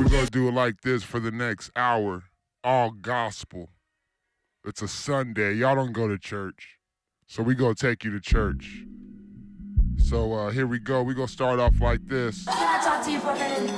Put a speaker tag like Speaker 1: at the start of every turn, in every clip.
Speaker 1: we're going to do it like this for the next hour. All gospel. It's a Sunday. Y'all don't go to church. So we going to take you to church. So here we go. We're going to start off like this.
Speaker 2: Can I talk to you for a minute?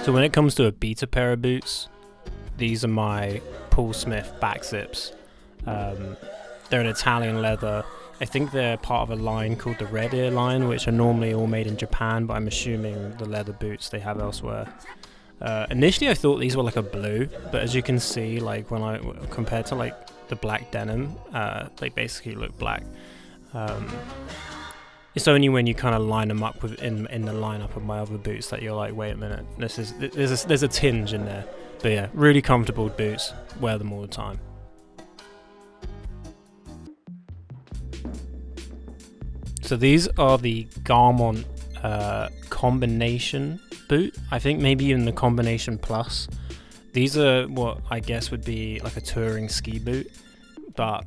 Speaker 3: So when it comes to a beta pair of boots, these are my Poolsmith back zips. They're an Italian leather. I think they're part of a line called the Red Ear line, which are normally all made in Japan, but I'm assuming the leather boots they have elsewhere. Initially I thought these were like a blue, but as you can see, like when I compared to like the black denim, they basically look black. It's only when you kind of line them up with in the lineup of my other boots that you're like, wait a minute, there's a tinge in there. But yeah, really comfortable boots. Wear them all the time. So these are the Garmont combination boot. I think maybe even the combination plus. These are what I guess would be like a touring ski boot, but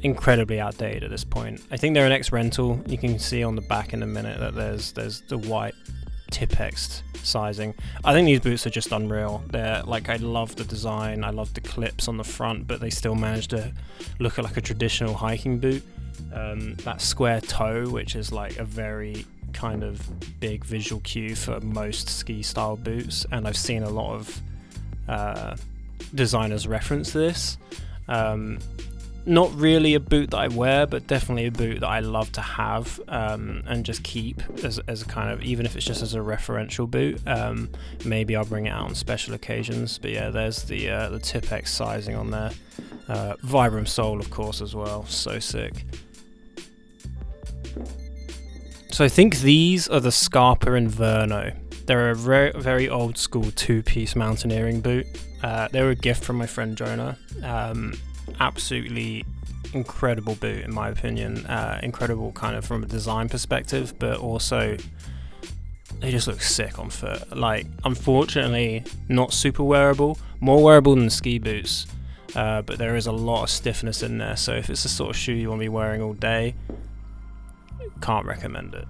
Speaker 3: incredibly outdated at this point. I think they're an ex-rental. You can see on the back in a minute that there's the white Tipex sizing. I think these boots are just unreal. They're like, I love the design, I love the clips on the front, but they still manage to look like a traditional hiking boot. That square toe, which is like a very kind of big visual cue for most ski style boots, and I've seen a lot of designers reference this. Not really a boot that I wear, but definitely a boot that I love to have and just keep as a kind of, even if it's just as a referential boot. Maybe I'll bring it out on special occasions. But yeah, there's the Tipex sizing on there. Vibram sole, of course, as well. So sick. So I think these are the Scarpa Inverno. They're a very, very old school two-piece mountaineering boot. They were a gift from my friend Jonah. Absolutely incredible boot in my opinion. Incredible kind of from a design perspective, but also they just look sick on foot. Like, unfortunately not super wearable, more wearable than ski boots, but there is a lot of stiffness in there, so if it's the sort of shoe you want to be wearing all day, can't recommend it.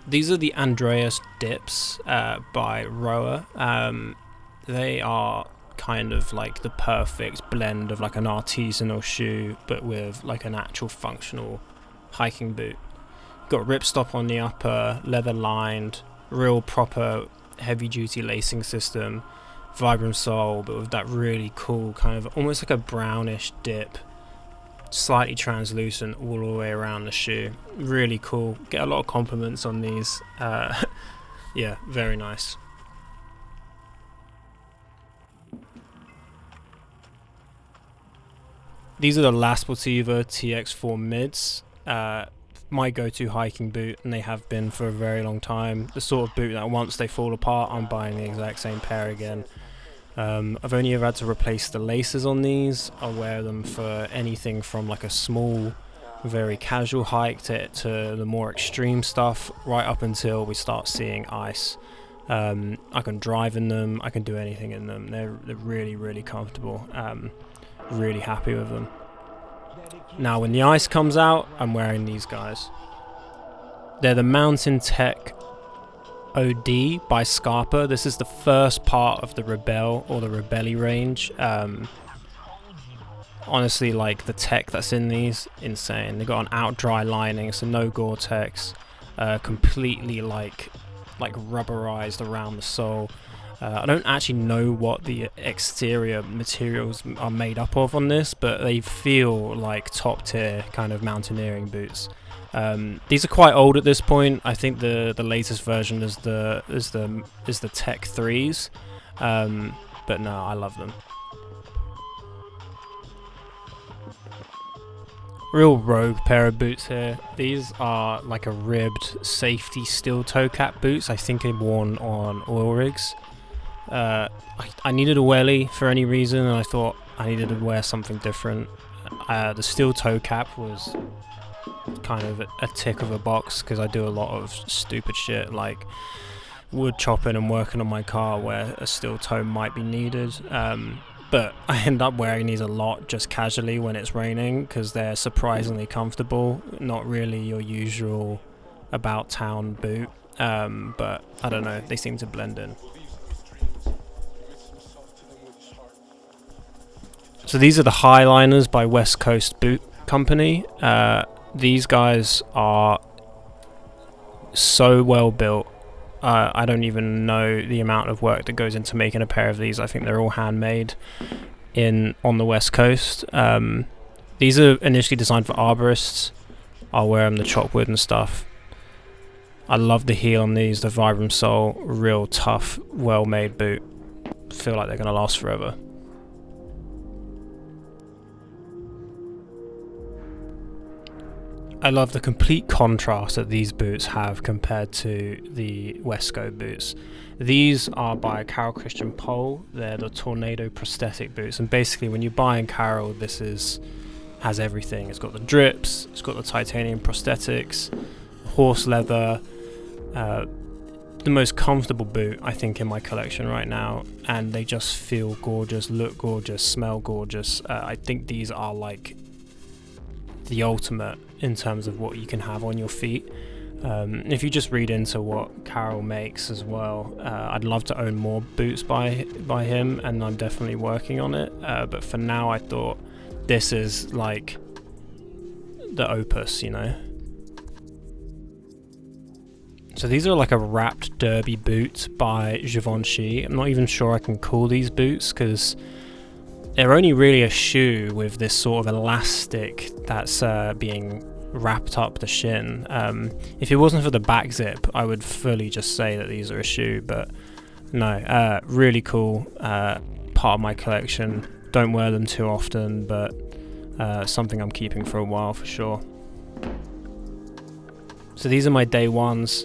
Speaker 3: These are the Andreas Dips by ROA. They are kind of like the perfect blend of like an artisanal shoe, but with like an actual functional hiking boot. Got ripstop on the upper, leather lined, real proper heavy duty lacing system, Vibram sole, but with that really cool kind of almost like a brownish dip. Slightly translucent all the way around the shoe. Really cool. Get a lot of compliments on these. Yeah, very nice. These are the La Sportiva TX4 mids. My go-to hiking boot, and they have been for a very long time. The sort of boot that once they fall apart, I'm buying the exact same pair again. I've only ever had to replace the laces on these. I wear them for anything from like a small, very casual hike to the more extreme stuff, right up until we start seeing ice. I can drive in them, I can do anything in them. They're really, really comfortable. Really happy with them. Now when the ice comes out, I'm wearing these guys. They're the Mountain Tech OD by Scarpa. This is the first part of the Rebel or the Rebelli range. Honestly, like the tech that's in these, insane. They've got an out dry lining, so no Gore-Tex, completely like rubberized around the sole. I don't actually know what the exterior materials are made up of on this, but they feel like top tier kind of mountaineering boots. These are quite old at this point. I think the latest version is the Tech 3s, but no, I love them. Real rogue pair of boots here. These are like a ribbed safety steel toe cap boots. I think they're worn on oil rigs. I needed a welly for any reason, and I thought I needed to wear something different. The steel toe cap was kind of a tick of a box because I do a lot of stupid shit like wood chopping and working on my car where a steel toe might be needed. But I end up wearing these a lot just casually when it's raining because they're surprisingly comfortable. Not really your usual about town boot, but I don't know, they seem to blend in. So these are the Highliners by West Coast Boot Company. These guys are so well built. I don't even know the amount of work that goes into making a pair of these. I think they're all handmade on the West Coast. These are initially designed for arborists. I'll wear them to chop wood and stuff. I love the heel on these, the Vibram sole, real tough, well-made boot. Feel like they're going to last forever. I love the complete contrast that these boots have compared to the Westco boots. These are by Christian Poell. They're the Tornado prosthetic boots, and basically when you buy in Carol, this has everything. It's got the drips, it's got the titanium prosthetics, horse leather, the most comfortable boot I think in my collection right now, and they just feel gorgeous, look gorgeous, smell gorgeous. I think these are like the ultimate in terms of what you can have on your feet. If you just read into what Carol makes as well, I'd love to own more boots by him, and I'm definitely working on it, but for now I thought this is like the opus, you know. So these are like a wrapped derby boot by Givenchy. I'm not even sure I can call these boots because they're only really a shoe with this sort of elastic that's being wrapped up the shin. If it wasn't for the back zip, I would fully just say that these are a shoe, but no, really cool part of my collection. Don't wear them too often, but something I'm keeping for a while for sure. So these are my day ones.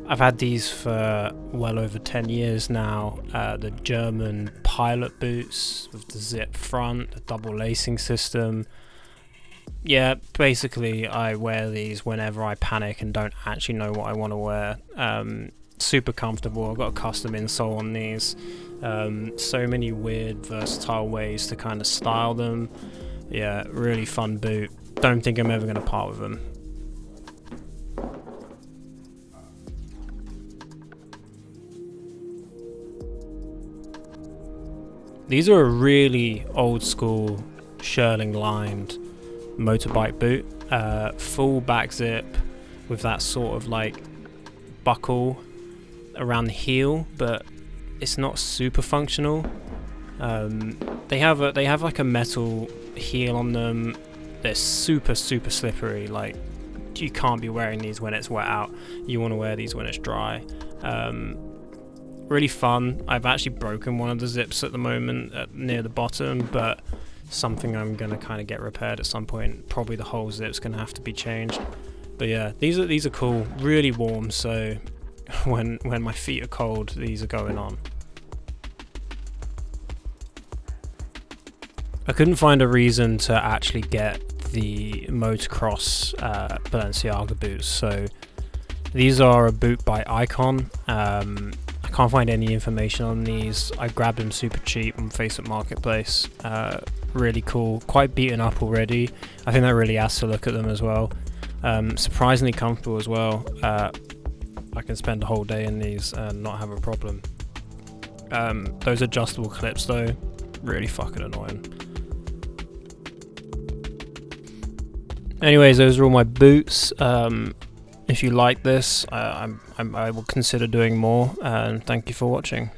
Speaker 3: I've had these for well over 10 years now. The German pilot boots with the zip front, the double lacing system. Yeah, basically I wear these whenever I panic and don't actually know what I want to wear. Super comfortable. I've got a custom insole on these. So many weird, versatile ways to kind of style them. Yeah, really fun boot. Don't think I'm ever going to part with them. These are a really old school Shearling lined motorbike boot, full back zip with that sort of like buckle around the heel, but it's not super functional. They have like a metal heel on them. They're super slippery. Like you can't be wearing these when it's wet out. You want to wear these when it's dry. Really fun. I've actually broken one of the zips at the moment near the bottom, but something I'm gonna kind of get repaired at some point. Probably the whole zip's gonna have to be changed. But yeah, these are cool. Really warm, so when my feet are cold, these are going on. I couldn't find a reason to actually get the motocross Balenciaga boots, so these are a boot by Icon. I can't find any information on these. I grabbed them super cheap on Facebook Marketplace. Really cool, quite beaten up already. I think that really adds to look at them as well. Surprisingly comfortable as well. I can spend a whole day in these and not have a problem. Those adjustable clips though, really fucking annoying. Anyways, those are all my boots. If you like this, I will consider doing more, and thank you for watching.